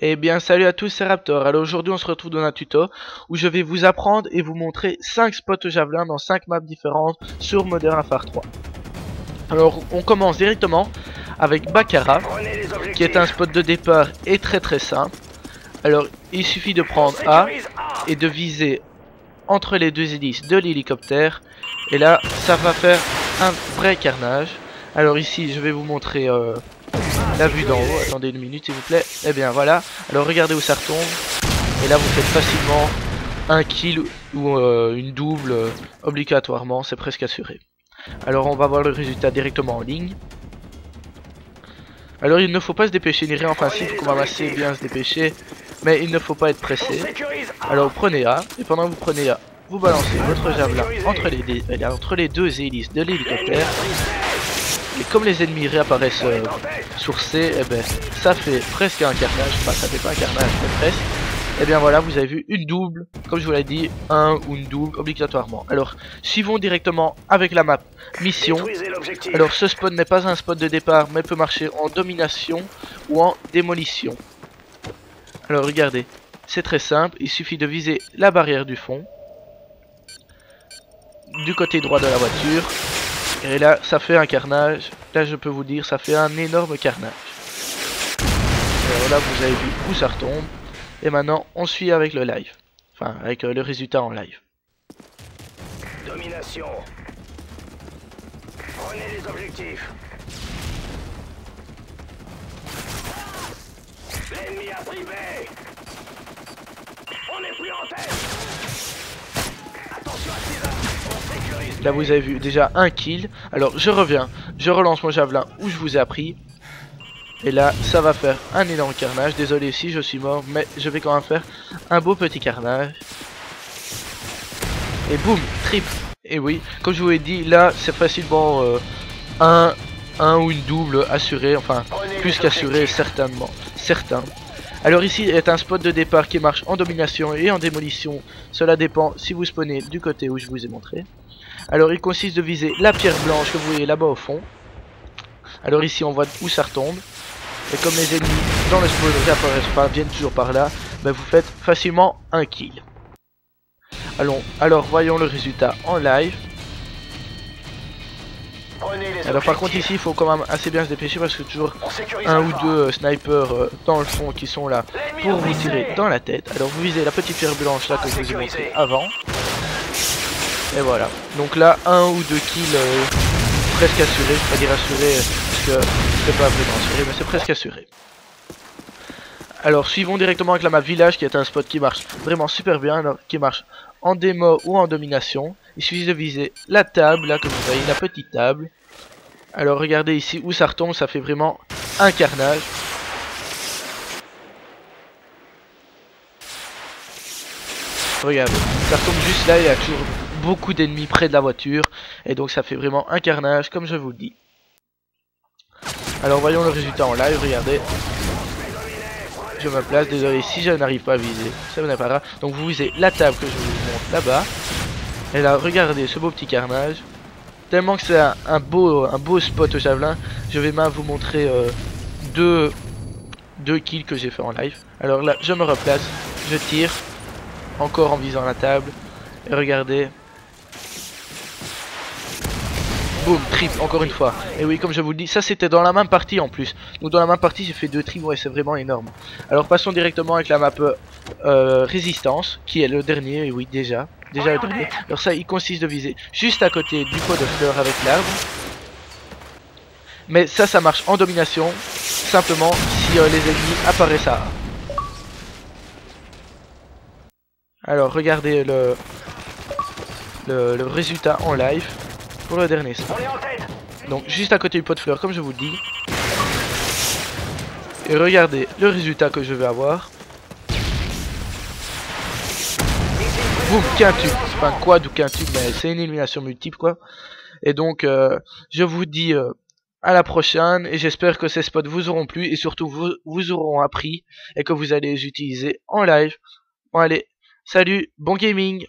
Eh bien salut à tous, c'est Raptor. Alors aujourd'hui on se retrouve dans un tuto où je vais vous apprendre et vous montrer 5 spots au javelin dans 5 maps différentes sur Modern Warfare 3. Alors on commence directement avec Baccarat qui est un spot de départ et très simple. Alors il suffit de prendre A et de viser entre les deux hélices de l'hélicoptère et là ça va faire un vrai carnage. Alors ici je vais vous montrer la vue d'en haut. Attendez une minute s'il vous plaît. Et bien voilà, alors regardez où ça retombe. Et là vous faites facilement un kill ou une double obligatoirement, c'est presque assuré. Alors on va voir le résultat directement en ligne. Alors il ne faut pas se dépêcher ni rien, enfin si, il faut quand même assez bien se dépêcher, mais il ne faut pas être pressé. Alors prenez A, et pendant que vous prenez A, vous balancez votre javelin entre les deux hélices de l'hélicoptère. Et comme les ennemis réapparaissent sur C, eh ben, ça fait presque un carnage, enfin ça fait pas un carnage, mais presque. Et bien voilà, vous avez vu une double, comme je vous l'ai dit, un ou une double obligatoirement. Alors, suivons directement avec la map mission. Alors ce spot n'est pas un spot de départ, mais peut marcher en domination ou en démolition. Alors regardez, c'est très simple, il suffit de viser la barrière du fond, du côté droit de la voiture. Et là, ça fait un carnage. Là, je peux vous dire, ça fait un énorme carnage. Alors là, vous avez vu où ça retombe. Et maintenant, on suit avec le live. Enfin, avec le résultat en live. Domination. Prenez les objectifs. L'ennemi a pris B. On n'est plus en tête. Attention à Caesar. On sécurise. Là, vous avez vu déjà un kill. Alors, je reviens. Je relance mon javelin où je vous ai appris. Et là, ça va faire un énorme carnage. Désolé si je suis mort, mais je vais quand même faire un beau petit carnage. Et boum, triple. Et oui, comme je vous l'ai dit, là, c'est facilement un ou une double assurée. Enfin, plus qu'assurée, certainement. Certain. Alors ici est un spot de départ qui marche en domination et en démolition. Cela dépend si vous spawnez du côté où je vous ai montré. Alors il consiste de viser la pierre blanche que vous voyez là-bas au fond. Alors ici on voit où ça retombe. Et comme les ennemis dans le spawn réapparaissent pas, viennent toujours par là, ben vous faites facilement un kill. Alors voyons le résultat en live. Alors par contre ici il faut quand même assez bien se dépêcher parce que toujours un ou deux snipers dans le fond qui sont là pour vous tirer dans la tête. Alors vous visez la petite pierre blanche là que je vous ai montré avant. Et voilà. Donc là un ou deux kills presque assurés. Je vais pas dire assurés parce que c'est pas vraiment assuré, mais c'est presque assuré. Alors suivons directement avec la map village qui est un spot qui marche vraiment super bien, alors, qui marche en démo ou en domination. Il suffit de viser la table là que vous voyez, la petite table. Alors regardez ici où ça retombe, ça fait vraiment un carnage. Regardez, ça retombe juste là, il y a toujours beaucoup d'ennemis près de la voiture. Et donc ça fait vraiment un carnage comme je vous le dis. Alors voyons le résultat en live, regardez. Je me place, désolé si je n'arrive pas à viser, ça n'est pas grave. Donc vous visez la table que je vous montre là-bas. Et là regardez ce beau petit carnage. Tellement que c'est un beau spot au javelin, je vais même vous montrer deux kills que j'ai fait en live. Alors là je me replace, je tire, encore en visant la table. Et regardez. Boum, triple, encore une fois. Et oui, comme je vous le dis, ça c'était dans la même partie en plus. Donc dans la même partie, j'ai fait 2 triples, ouais, c'est vraiment énorme. Alors passons directement avec la map résistance, qui est le dernier, et oui, déjà le dernier. Alors ça, il consiste de viser juste à côté du pot de fleurs avec l'arbre. Mais ça marche en domination, simplement si les ennemis apparaissent à A. Alors regardez le résultat en live. Pour le dernier spot. Donc juste à côté du pot de fleurs comme je vous le dis. Et regardez le résultat que je vais avoir. Boum, quintuple. Enfin quad ou quintuple, mais c'est une élimination multiple quoi. Et donc je vous dis à la prochaine. Et j'espère que ces spots vous auront plu. Et surtout vous auront appris. Et que vous allez les utiliser en live. Bon allez, salut, bon gaming.